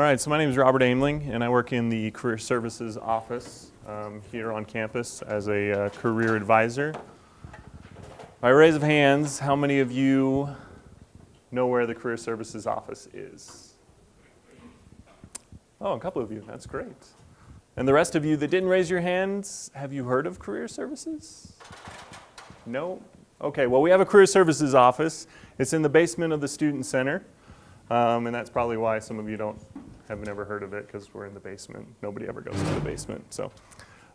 right, so my name is Robert Ameling, and I work in the Career Services office here on campus as a career advisor. By raise of hands, how many of you know where the Career Services office is? Oh, a couple of you. That's great. And the rest of you that didn't raise your hands, have you heard of Career Services? No? Okay, well, we have a Career Services office. It's in the basement of the Student Center. And that's probably why some of you have never heard of it, because we're in the basement. Nobody ever goes to the basement. So,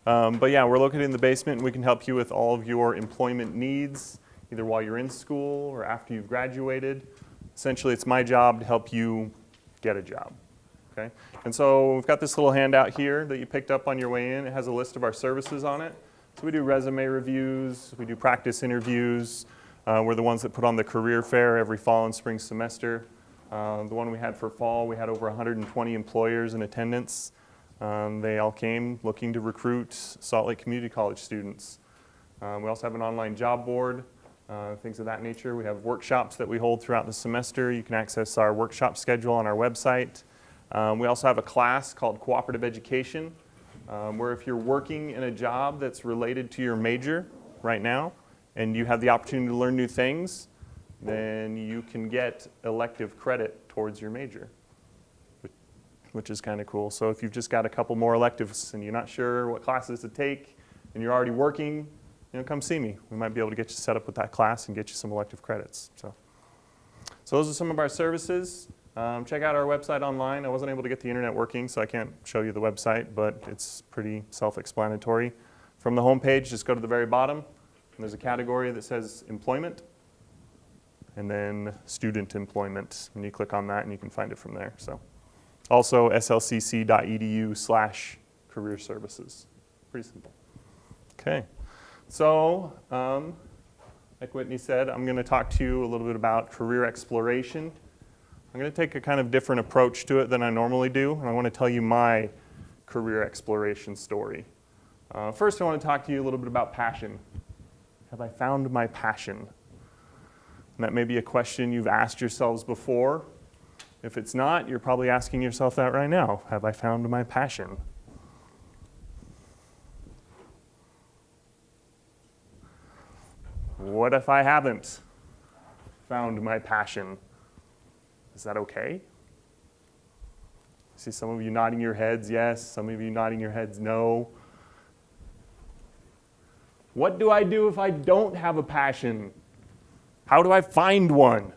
but yeah, we're located in the basement, and we can help you with all of your employment needs, either while you're in school or after you've graduated. Essentially, it's my job to help you get a job. Okay? And so we've got this little handout here that you picked up on your way in. It has a list of our services on it. So we do resume reviews, we do practice interviews. We're the ones that put on the career fair every fall and spring semester. The one we had for fall, we had over 120 employers in attendance. They all came looking to recruit Salt Lake Community College students. We also have an online job board, things of that nature. We have workshops that we hold throughout the semester. You can access our workshop schedule on our website. We also have a class called Cooperative Education, where if you're working in a job that's related to your major right now, and you have the opportunity to learn new things, then you can get elective credit towards your major, which is kind of cool. So if you've just got a couple more electives and you're not sure what classes to take and you're already working, come see me. We might be able to get you set up with that class and get you some elective credits. So those are some of our services. Check out our website online. I wasn't able to get the internet working, so I can't show you the website, but it's pretty self-explanatory. From the home page, just go to the very bottom, and there's a category that says Employment, and then Student Employment. And you click on that, and you can find it from there. So, also slcc.edu/career services. Pretty simple. Okay. So, like Whitney said, I'm going to talk to you a little bit about career exploration. I'm going to take a kind of different approach to it than I normally do, and I want to tell you my career exploration story. First, I want to talk to you a little bit about passion. Have I found my passion? And that may be a question you've asked yourselves before. If it's not, you're probably asking yourself that right now. Have I found my passion? What if I haven't found my passion? Is that okay? I see some of you nodding your heads yes, some of you nodding your heads no. What do I do if I don't have a passion? How do I find one?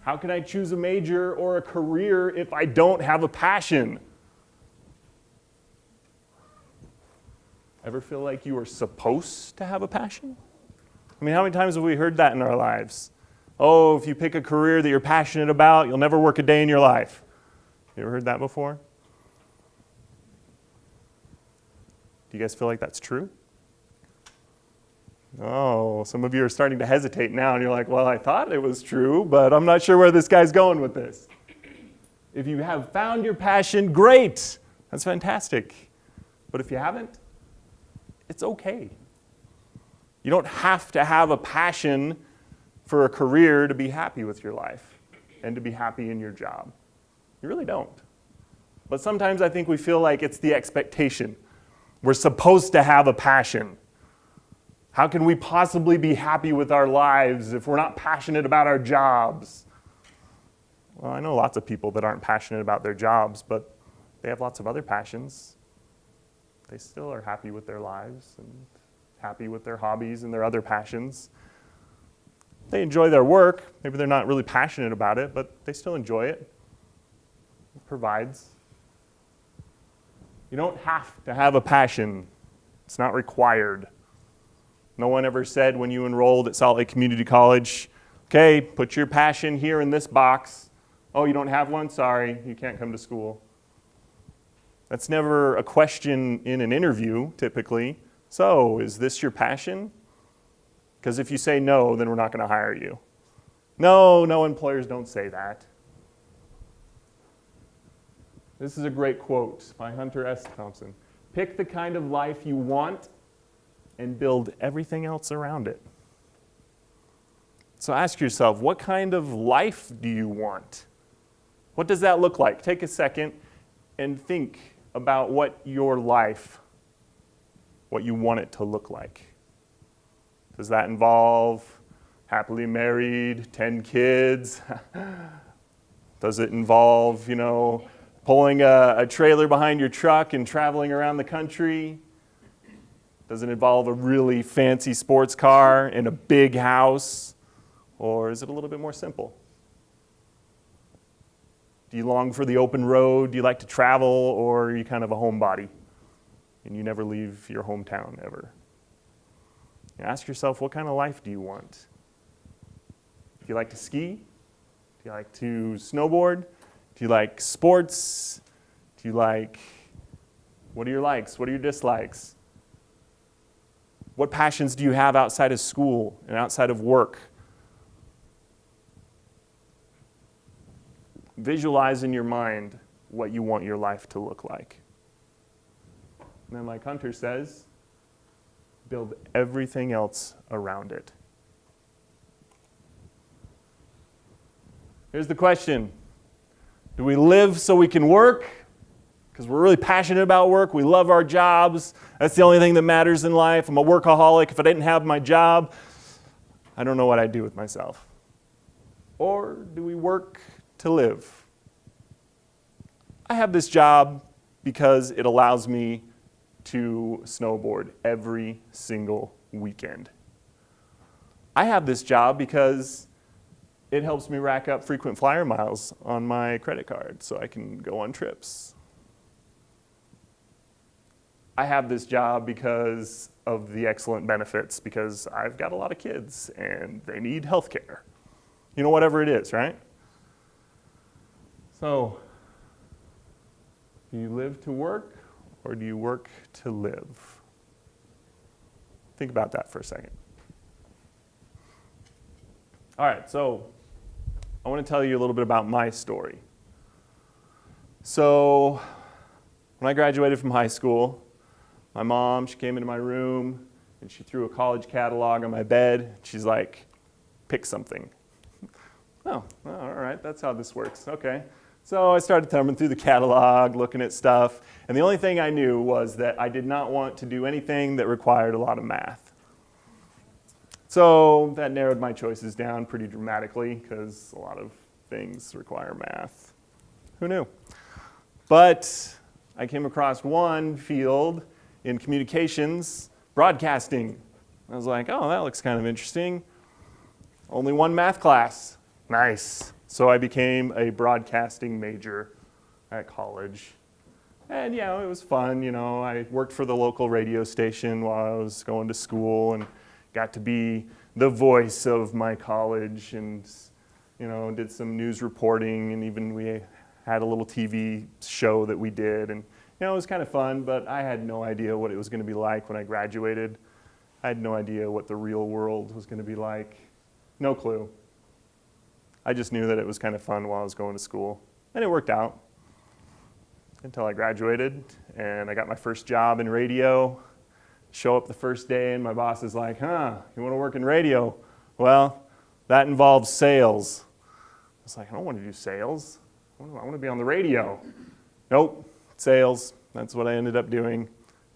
How can I choose a major or a career if I don't have a passion? Ever feel like you are supposed to have a passion? I mean, how many times have we heard that in our lives? Oh, if you pick a career that you're passionate about, you'll never work a day in your life. You ever heard that before? Do you guys feel like that's true? Oh, some of you are starting to hesitate now, and you're like, well, I thought it was true, but I'm not sure where this guy's going with this. If you have found your passion, great. That's fantastic. But if you haven't, it's okay. You don't have to have a passion for a career to be happy with your life and to be happy in your job. You really don't. But sometimes I think we feel like it's the expectation. We're supposed to have a passion. How can we possibly be happy with our lives if we're not passionate about our jobs? Well, I know lots of people that aren't passionate about their jobs, but they have lots of other passions. They still are happy with their lives and happy with their hobbies and their other passions. They enjoy their work. Maybe they're not really passionate about it, but they still enjoy it. It provides. You don't have to have a passion. It's not required. No one ever said when you enrolled at Salt Lake Community College, okay, put your passion here in this box. Oh, you don't have one? Sorry, you can't come to school. That's never a question in an interview, typically. So, is this your passion? Because if you say no, then we're not going to hire you. No, employers don't say that. This is a great quote by Hunter S. Thompson. Pick the kind of life you want and build everything else around it. So ask yourself, what kind of life do you want? What does that look like? Take a second and think about what your life, what you want it to look like. Does that involve happily married, 10 kids? Does it involve, pulling a trailer behind your truck and traveling around the country? Does it involve a really fancy sports car and a big house? Or is it a little bit more simple? Do you long for the open road? Do you like to travel? Or are you kind of a homebody and you never leave your hometown ever? Ask yourself, what kind of life do you want? Do you like to ski? Do you like to snowboard? Do you like sports? What are your likes? What are your dislikes? What passions do you have outside of school and outside of work? Visualize in your mind what you want your life to look like. And then, like Hunter says, build everything else around it. Here's the question. Do we live so we can work? Because we're really passionate about work. We love our jobs. That's the only thing that matters in life. I'm a workaholic. If I didn't have my job, I don't know what I'd do with myself. Or do we work to live? I have this job because it allows me to snowboard every single weekend. I have this job because it helps me rack up frequent flyer miles on my credit card so I can go on trips. I have this job because of the excellent benefits, because I've got a lot of kids and they need health care. Whatever it is, right? So, do you live to work or do you work to live? Think about that for a second. All right, so I want to tell you a little bit about my story. So, when I graduated from high school, my mom, she came into my room and she threw a college catalog on my bed. She's like, pick something. Oh, all right, that's how this works. Okay. So I started thumbing through the catalog, looking at stuff, and the only thing I knew was that I did not want to do anything that required a lot of math. So that narrowed my choices down pretty dramatically, because a lot of things require math. Who knew? But I came across one field in communications, broadcasting. I was like, oh, that looks kind of interesting. Only one math class. Nice. So I became a broadcasting major at college. And it was fun. I worked for the local radio station while I was going to school and got to be the voice of my college and, did some news reporting, and even we had a little TV show that we did. And, it was kind of fun, but I had no idea what it was going to be like when I graduated. I had no idea what the real world was going to be like. No clue. I just knew that it was kind of fun while I was going to school. And it worked out until I graduated and I got my first job in radio. Show up the first day and my boss is like, you want to work in radio? Well, that involves sales. I was like, I don't want to do sales. I want to be on the radio. Nope, sales. That's what I ended up doing.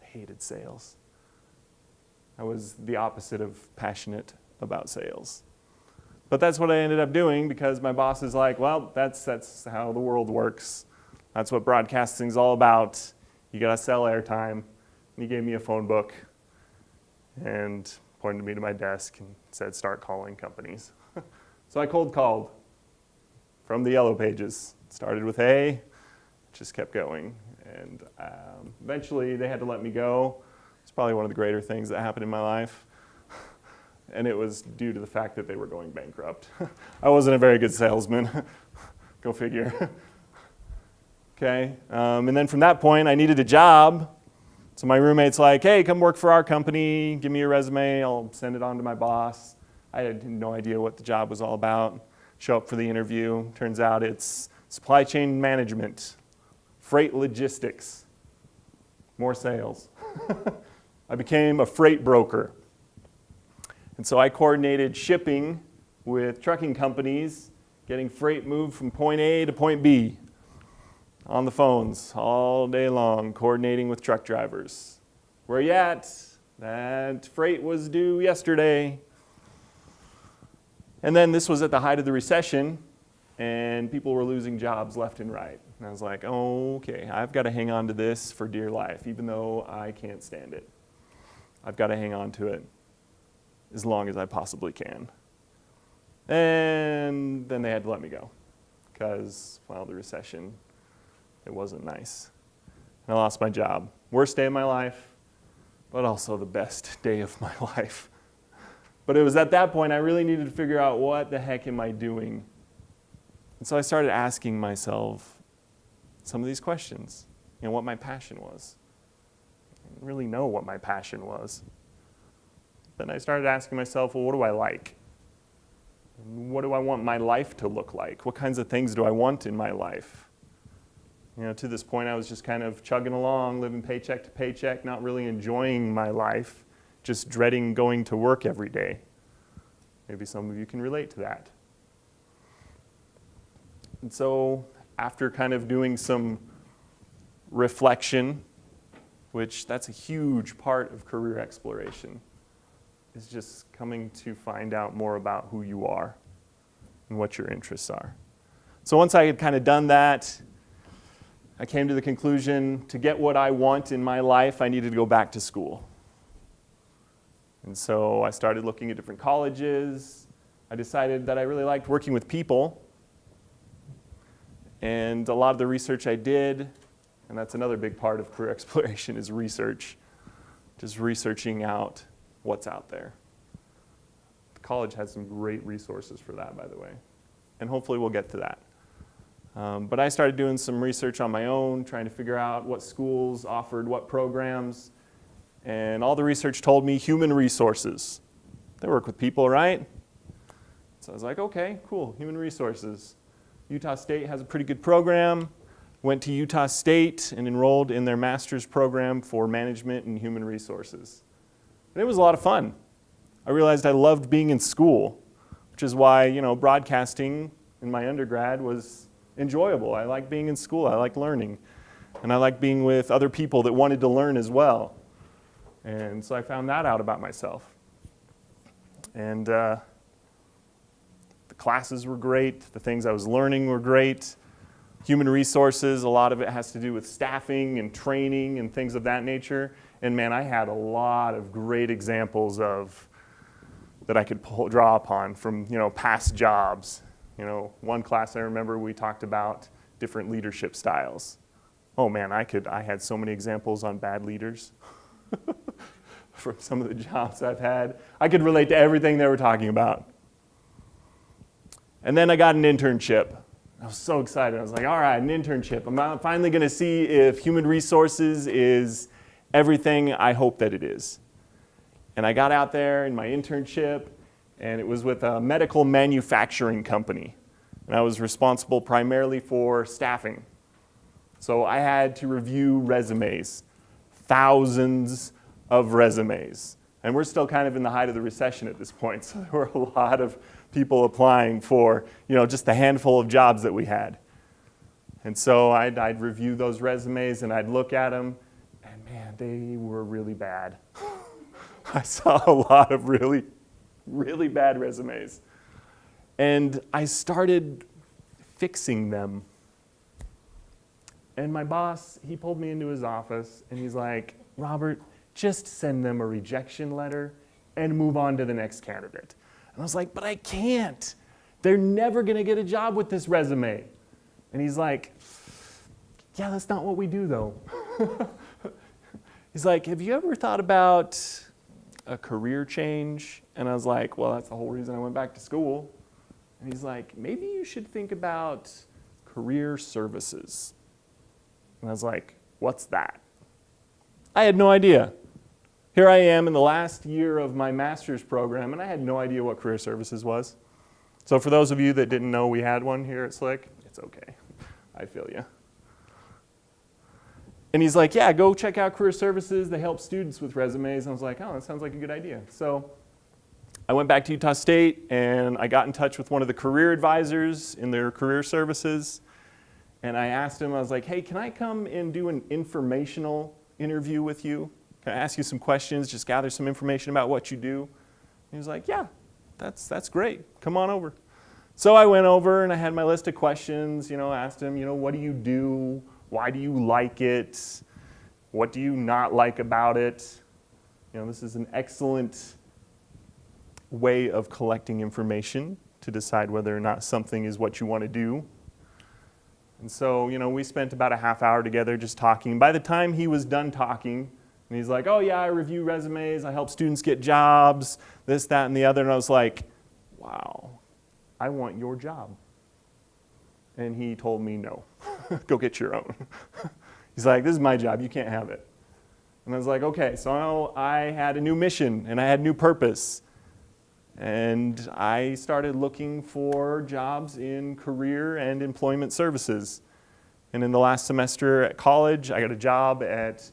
I hated sales. I was the opposite of passionate about sales. But that's what I ended up doing because my boss is like, well, that's how the world works. That's what broadcasting's all about. You gotta sell airtime. And he gave me a phone book and pointed me to my desk and said, start calling companies. So I cold called from the yellow pages. Started with A, just kept going. And eventually they had to let me go. It's probably one of the greater things that happened in my life. And it was due to the fact that they were going bankrupt. I wasn't a very good salesman. Go figure. Okay, and then from that point, I needed a job. So my roommate's like, hey, come work for our company. Give me your resume. I'll send it on to my boss. I had no idea what the job was all about. Show up for the interview. Turns out it's supply chain management, freight logistics, more sales. I became a freight broker. And so I coordinated shipping with trucking companies, getting freight moved from point A to point B on the phones all day long, coordinating with truck drivers. Where you at? That freight was due yesterday. And then this was at the height of the recession, and people were losing jobs left and right. And I was like, oh, okay, I've got to hang on to this for dear life, even though I can't stand it. I've got to hang on to it as long as I possibly can. And then they had to let me go because, well, the recession, it wasn't nice. And I lost my job. Worst day of my life, but also the best day of my life. But it was at that point I really needed to figure out what the heck am I doing? And so I started asking myself some of these questions, what my passion was. I didn't really know what my passion was. Then I started asking myself, well, what do I like? What do I want my life to look like? What kinds of things do I want in my life? To this point, I was just kind of chugging along, living paycheck to paycheck, not really enjoying my life, just dreading going to work every day. Maybe some of you can relate to that. And so after kind of doing some reflection, which that's a huge part of career exploration, is just coming to find out more about who you are and what your interests are. So once I had kind of done that, I came to the conclusion to get what I want in my life, I needed to go back to school. And so I started looking at different colleges. I decided that I really liked working with people. And a lot of the research I did, and that's another big part of career exploration, is research. Just researching out what's out there. The college has some great resources for that, by the way. And hopefully we'll get to that. But I started doing some research on my own, trying to figure out what schools offered what programs. And all the research told me human resources. They work with people, right? So I was like, okay, cool, human resources. Utah State has a pretty good program. Went to Utah State and enrolled in their master's program for management and human resources. And it was a lot of fun. I realized I loved being in school, which is why, broadcasting in my undergrad was enjoyable. I like being in school. I like learning. And I like being with other people that wanted to learn as well. And so I found that out about myself. And the classes were great. The things I was learning were great. Human resources, a lot of it has to do with staffing and training and things of that nature. And man, I had a lot of great examples of that I could draw upon from past jobs. One class I remember we talked about different leadership styles. Oh man, I had so many examples on bad leaders from some of the jobs I've had. I could relate to everything they were talking about. And then I got an internship. I was so excited. I was like, all right, an internship. I'm finally going to see if human resources is everything I hope that it is. And I got out there in my internship, and it was with a medical manufacturing company. And I was responsible primarily for staffing. So I had to review resumes, thousands of resumes. And we're still kind of in the height of the recession at this point, so there were a lot of people applying for, just the handful of jobs that we had. And so I'd review those resumes and I'd look at them, and man, they were really bad. I saw a lot of really, really bad resumes. And I started fixing them. And my boss, he pulled me into his office and he's like, Robert, just send them a rejection letter and move on to the next candidate. And I was like, but I can't. They're never going to get a job with this resume. And he's like, yeah, that's not what we do, though. He's like, have you ever thought about a career change? And I was like, well, that's the whole reason I went back to school. And he's like, maybe you should think about career services. And I was like, what's that? I had no idea. Here I am in the last year of my master's program, and I had no idea what career services was. So for those of you that didn't know we had one here at Slick, it's okay. I feel you. And he's like, yeah, go check out career services. They help students with resumes. And I was like, oh, that sounds like a good idea. So I went back to Utah State and I got in touch with one of the career advisors in their career services. And I asked him, I was like, hey, can I come and do an informational interview with you? Can I ask you some questions, just gather some information about what you do? And he was like, yeah, that's great. Come on over. So I went over and I had my list of questions, asked him, what do you do? Why do you like it? What do you not like about it? This is an excellent way of collecting information to decide whether or not something is what you want to do. And so, we spent about a half hour together just talking. By the time he was done talking, and he's like, oh yeah, I review resumes, I help students get jobs, this, that, and the other. And I was like, wow, I want your job. And he told me no, go get your own. He's like, this is my job, you can't have it. And I was like, okay, so I had a new mission and I had new purpose. And I started looking for jobs in career and employment services. And in the last semester at college, I got a job at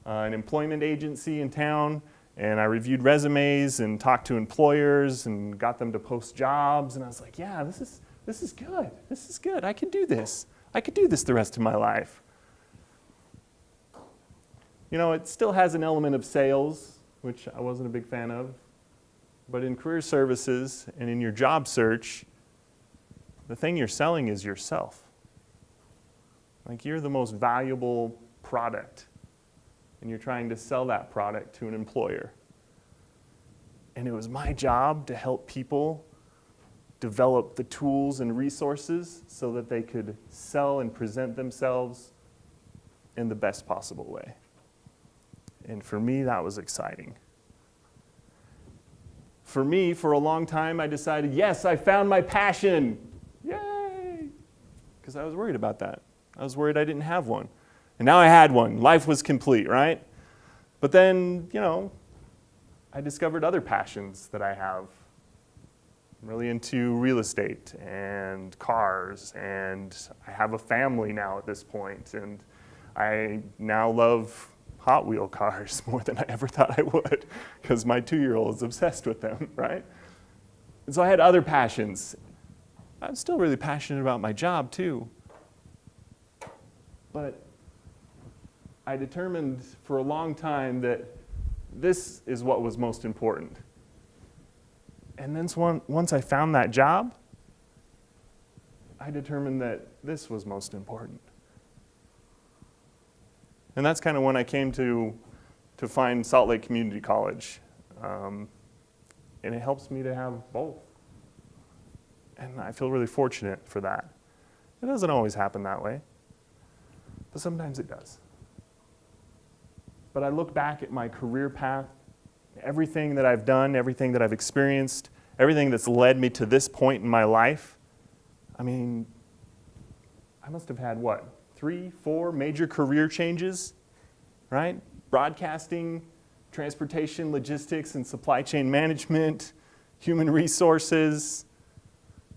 an employment agency in town, and I reviewed resumes and talked to employers and got them to post jobs. And I was like, yeah, this is good. This is good. I can do this. I could do this the rest of my life. It still has an element of sales, which I wasn't a big fan of. But in career services and in your job search, the thing you're selling is yourself. Like, you're the most valuable product, and you're trying to sell that product to an employer. And it was my job to help people develop the tools and resources so that they could sell and present themselves in the best possible way. And for me, that was exciting. For me, for a long time, I decided, yes, I found my passion. Yay! Because I was worried about that. I was worried I didn't have one. And now I had one. Life was complete, right? But then, I discovered other passions that I have. I'm really into real estate and cars, and I have a family now at this point, and I now love Hot Wheel cars more than I ever thought I would, because my 2-year-old is obsessed with them, right? And so I had other passions. I'm still really passionate about my job too. But I determined for a long time that this is what was most important. And then once I found that job, I determined that this was most important. And that's kind of when I came to find Salt Lake Community College. And it helps me to have both. And I feel really fortunate for that. It doesn't always happen that way, but sometimes it does. But I look back at my career path, everything that I've done, everything that I've experienced, everything that's led me to this point in my life. I mean, I must have had, 3, 4 major career changes, right? Broadcasting, transportation, logistics, and supply chain management, human resources.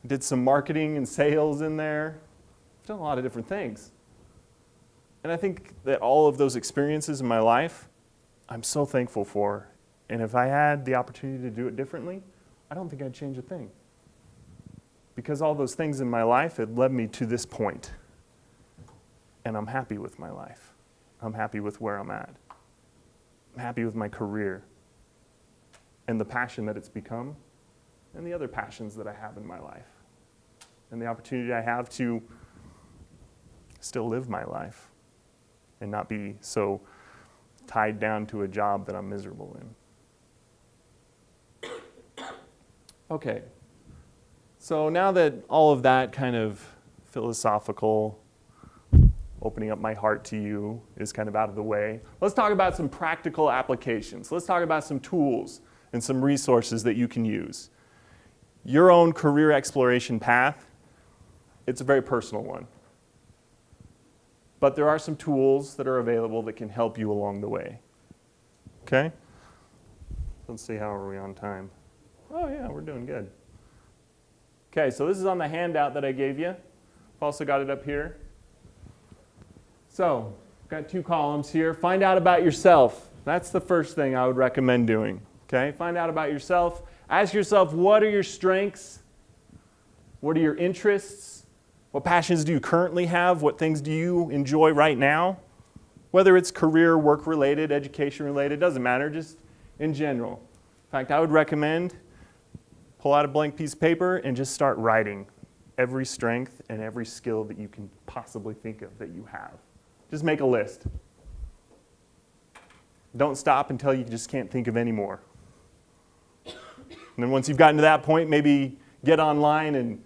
Did some marketing and sales in there. I've done a lot of different things. And I think that all of those experiences in my life, I'm so thankful for. And if I had the opportunity to do it differently, I don't think I'd change a thing. Because all those things in my life had led me to this point. And I'm happy with my life. I'm happy with where I'm at. I'm happy with my career and the passion that it's become and the other passions that I have in my life and the opportunity I have to still live my life and not be so tied down to a job that I'm miserable in. Okay, so now that all of that kind of philosophical opening up my heart to you is kind of out of the way, let's talk about some practical applications. Let's talk about some tools and some resources that you can use. Your own career exploration path, it's a very personal one. But there are some tools that are available that can help you along the way. Okay? Let's see, how are we on time? Oh yeah, we're doing good. Okay, so this is on the handout that I gave you. I've also got it up here. So, got 2 columns here. Find out about yourself. That's the first thing I would recommend doing. Okay? Find out about yourself. Ask yourself, what are your strengths? What are your interests? What passions do you currently have? What things do you enjoy right now? Whether it's career, work-related, education-related, doesn't matter, just in general. In fact, I would recommend pull out a blank piece of paper and just start writing every strength and every skill that you can possibly think of that you have. Just make a list. Don't stop until you just can't think of any more. And then once you've gotten to that point, maybe get online and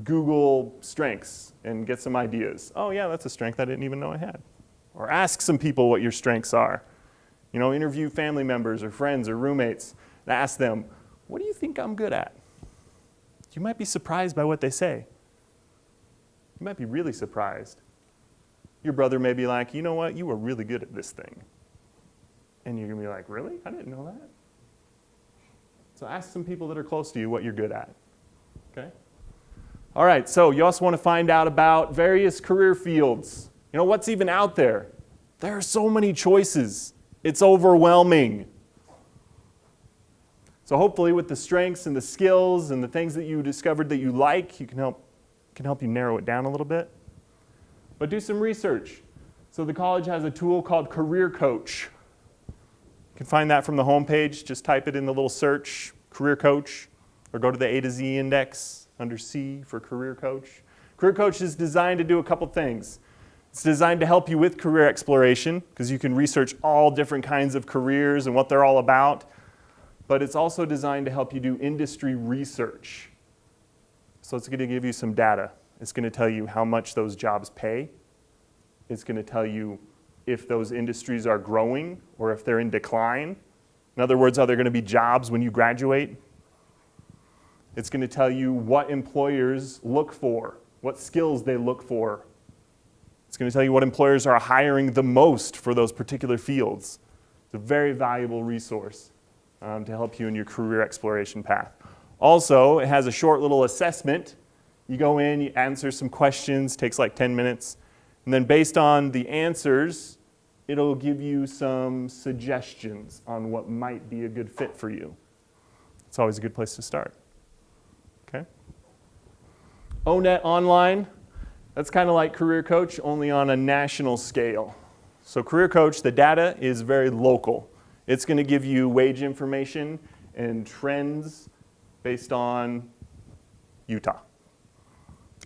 Google strengths and get some ideas. Oh yeah, that's a strength I didn't even know I had. Or ask some people what your strengths are. You know, interview family members or friends or roommates and ask them, what do you think I'm good at? You might be surprised by what they say. You might be really surprised. Your brother may be like, you know what, you were really good at this thing. And you're going to be like, really? I didn't know that. So ask some people that are close to you what you're good at. Okay? All right, so you also want to find out about various career fields. You know, what's even out there? There are so many choices. It's overwhelming. So hopefully with the strengths and the skills and the things that you discovered that you like, you can help you narrow it down a little bit. But do some research. So the college has a tool called Career Coach. You can find that from the homepage. Just type it in the little search, Career Coach, or go to the A to Z index under C for Career Coach. Career Coach is designed to do a couple things. It's designed to help you with career exploration, because you can research all different kinds of careers and what they're all about. But it's also designed to help you do industry research. So it's going to give you some data. It's going to tell you how much those jobs pay. It's going to tell you if those industries are growing or if they're in decline. In other words, are there going to be jobs when you graduate? It's going to tell you what employers look for, what skills they look for. It's going to tell you what employers are hiring the most for those particular fields. It's a very valuable resource to help you in your career exploration path. Also, it has a short little assessment. You go in, you answer some questions, takes like 10 minutes, and then based on the answers, it'll give you some suggestions on what might be a good fit for you. It's always a good place to start. Okay? ONET Online, that's kind of like Career Coach, only on a national scale. So Career Coach, the data is very local. It's going to give you wage information and trends based on Utah.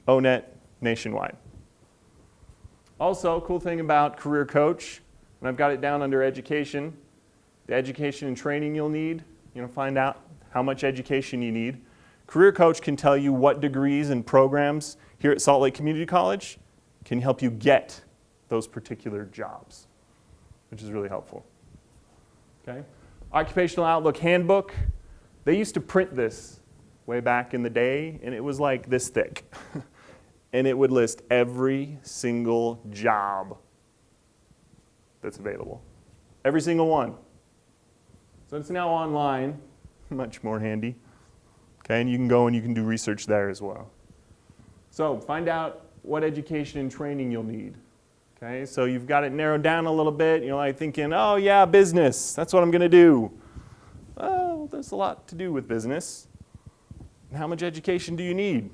ONET nationwide. Also, cool thing about Career Coach, and I've got it down under education, the education and training you'll need, find out how much education you need. Career Coach can tell you what degrees and programs here at Salt Lake Community College can help you get those particular jobs, which is really helpful. Okay? Occupational Outlook Handbook, they used to print this way back in the day, and it was like this thick. And it would list every single job that's available. Every single one. So it's now online, much more handy. Okay, and you can go and you can do research there as well. So find out what education and training you'll need. Okay, so you've got it narrowed down a little bit. You're like thinking, oh yeah, business, that's what I'm going to do. Well, there's a lot to do with business. And how much education do you need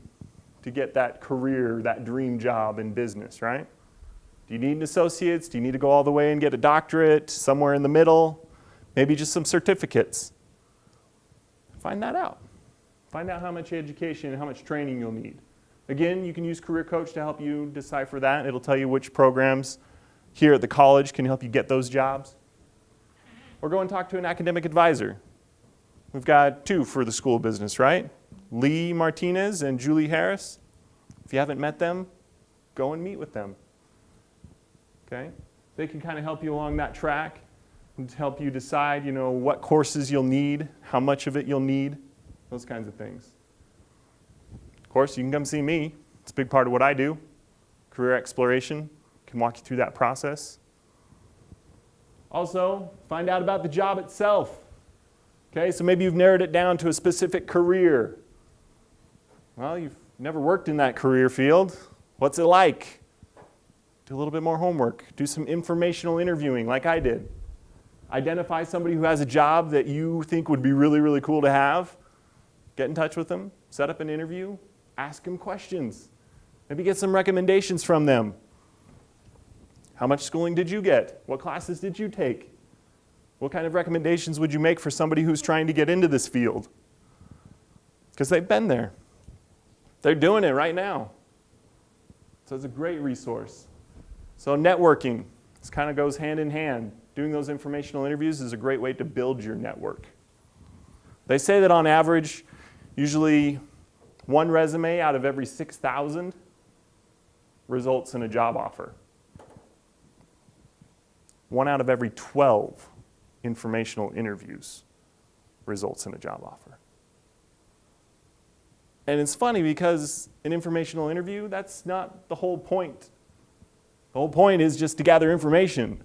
to get that career, that dream job in business, right? Do you need an associate's? Do you need to go all the way and get a doctorate, somewhere in the middle? Maybe just some certificates. Find that out. Find out how much education and how much training you'll need. Again, you can use Career Coach to help you decipher that. It'll tell you which programs here at the college can help you get those jobs. Or go and talk to an academic advisor. We've got two for the school of business, right? Lee Martinez and Julie Harris. If you haven't met them, go and meet with them. Okay? They can kind of help you along that track and help you decide, what courses you'll need, how much of it you'll need, those kinds of things. Of course, you can come see me. It's a big part of what I do. Career exploration. Can walk you through that process. Also, find out about the job itself. Okay, so maybe you've narrowed it down to a specific career. Well, you've never worked in that career field. What's it like? Do a little bit more homework. Do some informational interviewing like I did. Identify somebody who has a job that you think would be really, really cool to have. Get in touch with them, set up an interview, ask them questions. Maybe get some recommendations from them. How much schooling did you get? What classes did you take? What kind of recommendations would you make for somebody who's trying to get into this field? Because they've been there. They're doing it right now. So it's a great resource. So networking, this kind of goes hand in hand. Doing those informational interviews is a great way to build your network. They say that on average, usually one resume out of every 6,000 results in a job offer. 1 out of every 12 informational interviews results in a job offer. And it's funny because an informational interview, that's not the whole point. The whole point is just to gather information.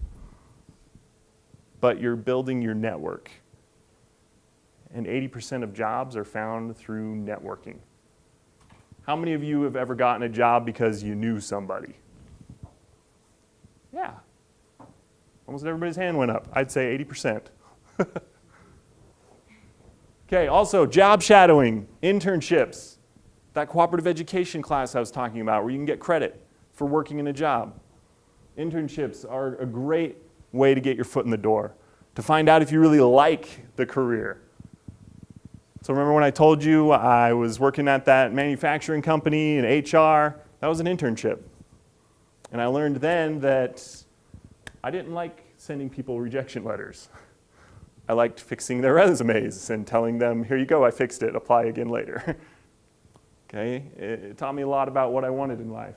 But you're building your network. And 80% of jobs are found through networking. How many of you have ever gotten a job because you knew somebody? Yeah. Almost everybody's hand went up. I'd say 80%. Okay, also job shadowing, internships, that cooperative education class I was talking about where you can get credit for working in a job. Internships are a great way to get your foot in the door, to find out if you really like the career. So remember when I told you I was working at that manufacturing company in HR? That was an internship. And I learned then that I didn't like sending people rejection letters. I liked fixing their resumes and telling them, here you go, I fixed it, apply again later. Okay, it taught me a lot about what I wanted in life.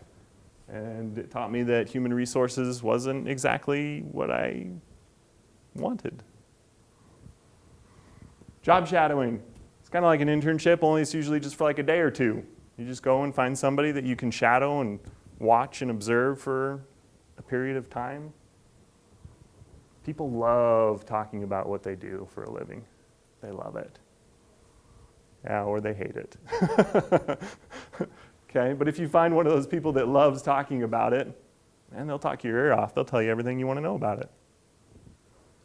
And it taught me that human resources wasn't exactly what I wanted. Job shadowing. It's kind of like an internship, only it's usually just for like a day or two. You just go and find somebody that you can shadow and watch and observe for a period of time. People love talking about what they do for a living. They love it. Yeah, or they hate it. Okay, but if you find one of those people that loves talking about it, man, they'll talk your ear off. They'll tell you everything you want to know about it.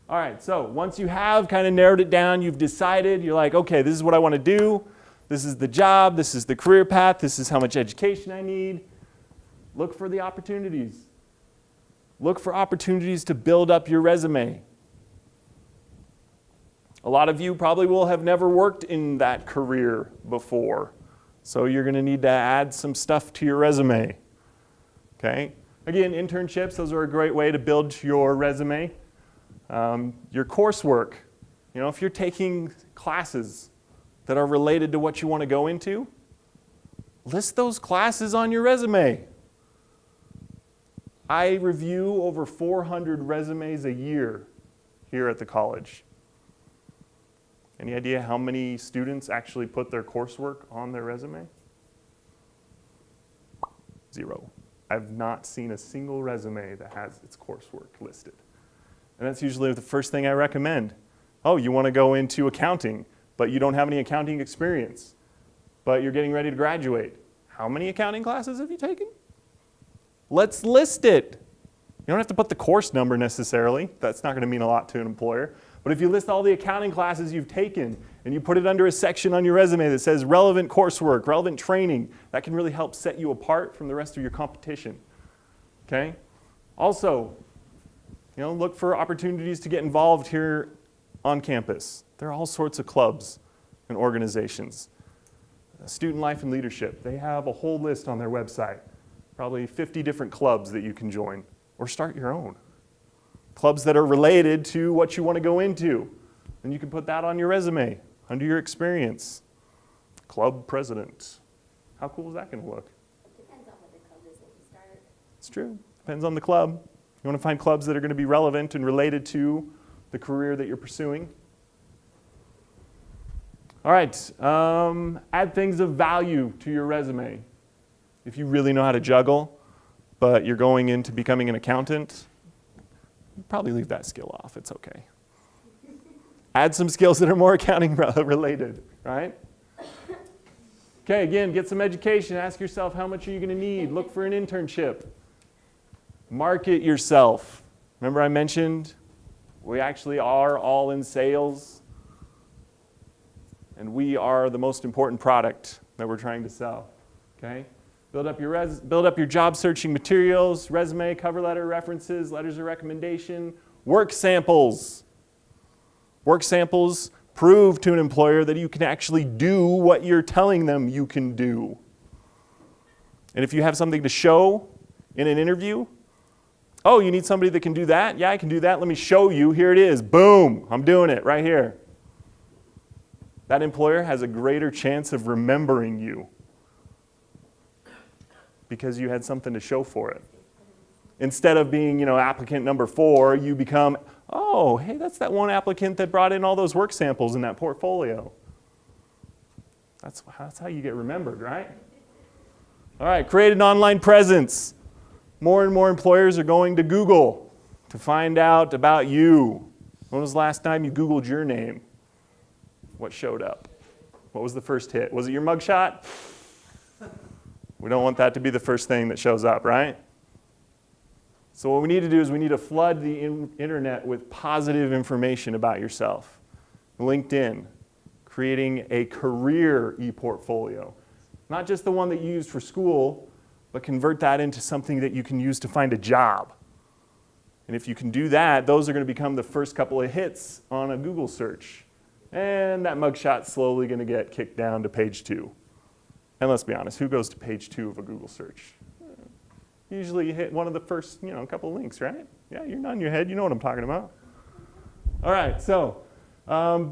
All right, so once you have kind of narrowed it down, you've decided, you're like, okay, this is what I want to do. This is the job. This is the career path. This is how much education I need. Look for the opportunities. Look for opportunities to build up your resume. A lot of you probably will have never worked in that career before. So you're going to need to add some stuff to your resume. Okay? Again, internships, those are a great way to build your resume. Your coursework. You know, if you're taking classes that are related to what you want to go into, list those classes on your resume. I review over 400 resumes a year here at the college. Any idea how many students actually put their coursework on their resume? 0. I've not seen a single resume that has its coursework listed. And that's usually the first thing I recommend. Oh, you want to go into accounting, but you don't have any accounting experience, but you're getting ready to graduate. How many accounting classes have you taken? Let's list it. You don't have to put the course number necessarily. That's not going to mean a lot to an employer. But if you list all the accounting classes you've taken and you put it under a section on your resume that says relevant coursework, relevant training, that can really help set you apart from the rest of your competition. Okay? Also, you know, look for opportunities to get involved here on campus. There are all sorts of clubs and organizations. Student Life and Leadership, they have a whole list on their website. Probably 50 different clubs that you can join or start your own. Clubs that are related to what you want to go into. And you can put that on your resume under your experience. Club president. How cool is that going to look? It depends on what the club is that you start. It's true. Depends on the club. You want to find clubs that are going to be relevant and related to the career that you're pursuing. All right. Add things of value to your resume. If you really know how to juggle, but you're going into becoming an accountant, probably leave that skill off. It's okay. Add some skills that are more accounting related, right? Okay, again, get some education. Ask yourself, how much are you going to need? Look for an internship. Market yourself. Remember I mentioned we actually are all in sales. and we are the most important product that we're trying to sell. Okay? Build up your job searching materials, resume, cover letter, references, letters of recommendation, work samples. Work samples prove to an employer that you can actually do what you're telling them you can do. And if you have something to show in an interview, oh, you need somebody that can do that? Yeah, I can do that. Let me show you. Here it is. Boom. I'm doing it right here. That employer has a greater chance of remembering you because you had something to show for it. Instead of being, applicant number 4, you become, oh, hey, that's that one applicant that brought in all those work samples in that portfolio. That's how you get remembered, right? All right, create an online presence. More and more employers are going to Google to find out about you. When was the last time you Googled your name? What showed up? What was the first hit? Was it your mugshot? We don't want that to be the first thing that shows up, right? So what we need to do is we need to flood the internet with positive information about yourself. LinkedIn, creating a career e-portfolio. Not just the one that you used for school, but convert that into something that you can use to find a job. And if you can do that, those are going to become the first couple of hits on a Google search. And that mugshot's slowly going to get kicked down to page 2. And let's be honest, who goes to page 2 of a Google search? Usually you hit one of the first, couple links, right? Yeah, you're nodding your head. You know what I'm talking about. All right, so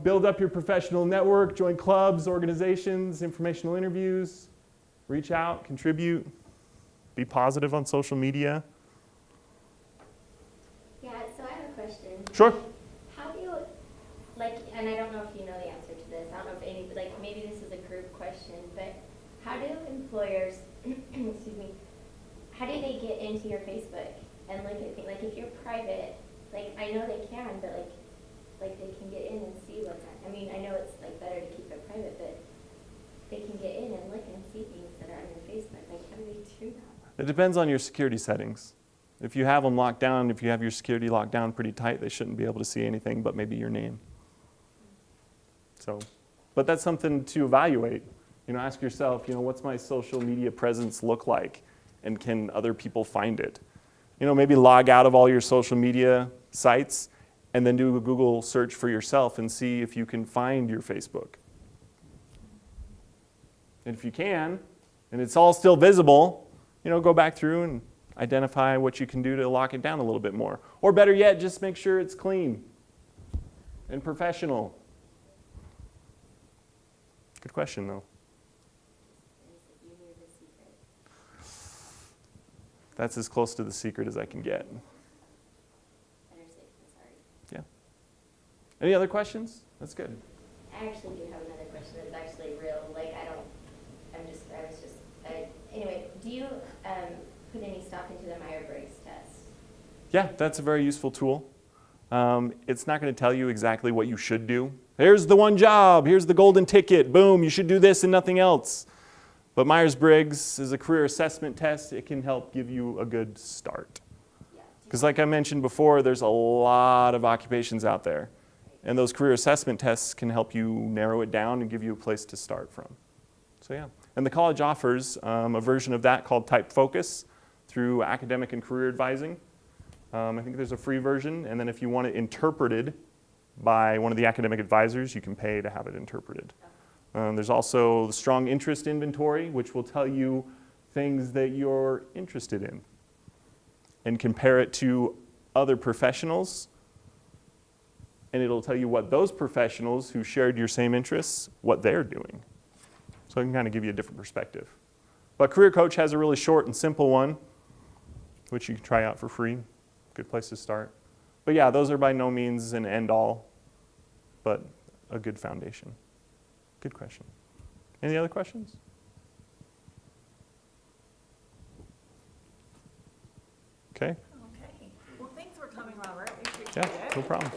build up your professional network, join clubs, organizations, informational interviews, reach out, contribute, be positive on social media. Yeah, so I have a question. Sure. How do you, and I don't know if you know the answer to this, I don't know if maybe this is a group question, but how do employers, excuse me, how do they get into your Facebook and look at things? Like if you're private, I know they can, but they can get in and see what's on. I mean, I know it's better to keep it private, but they can get in and look and see things that are on your Facebook. How do they do that? It depends on your security settings. If you have them locked down, if you have your security locked down pretty tight, they shouldn't be able to see anything but maybe your name. So, but that's something to evaluate. Ask yourself, what's my social media presence look like? And can other people find it? Maybe log out of all your social media sites and then do a Google search for yourself and see if you can find your Facebook. And if you can, and it's all still visible, go back through and identify what you can do to lock it down a little bit more. Or better yet, just make sure it's clean and professional. Good question, though. That's as close to the secret as I can get. Yeah. Any other questions? That's good. I actually do have another question that's actually real. Anyway, do you put any stock into the Myers-Briggs test? Yeah, that's a very useful tool. It's not going to tell you exactly what you should do. Here's the one job. Here's the golden ticket. Boom, you should do this and nothing else. But Myers-Briggs is a career assessment test. It can help give you a good start. Because like I mentioned before, there's a lot of occupations out there. And those career assessment tests can help you narrow it down and give you a place to start from. So yeah. And the college offers a version of that called Type Focus through academic and career advising. I think there's a free version. And then if you want it interpreted by one of the academic advisors, you can pay to have it interpreted. There's also the strong interest inventory, which will tell you things that you're interested in and compare it to other professionals. And it'll tell you what those professionals who shared your same interests, what they're doing. So it can kind of give you a different perspective. But Career Coach has a really short and simple one, which you can try out for free. Good place to start. But yeah, those are by no means an end-all, but a good foundation. Good question. Any other questions? Okay. Okay. Well, thanks for coming, Robert. We appreciate it. Yeah, no problem.